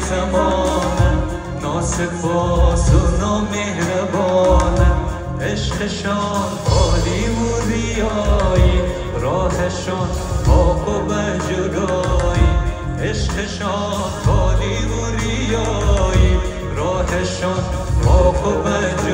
زمانه، ناسپاس و نامهربانه. عشقشان خالی و ریایی، راهشان پاک و بجرایی. عشقشان خالی و ریایی، راهشان پاک و بجرایی.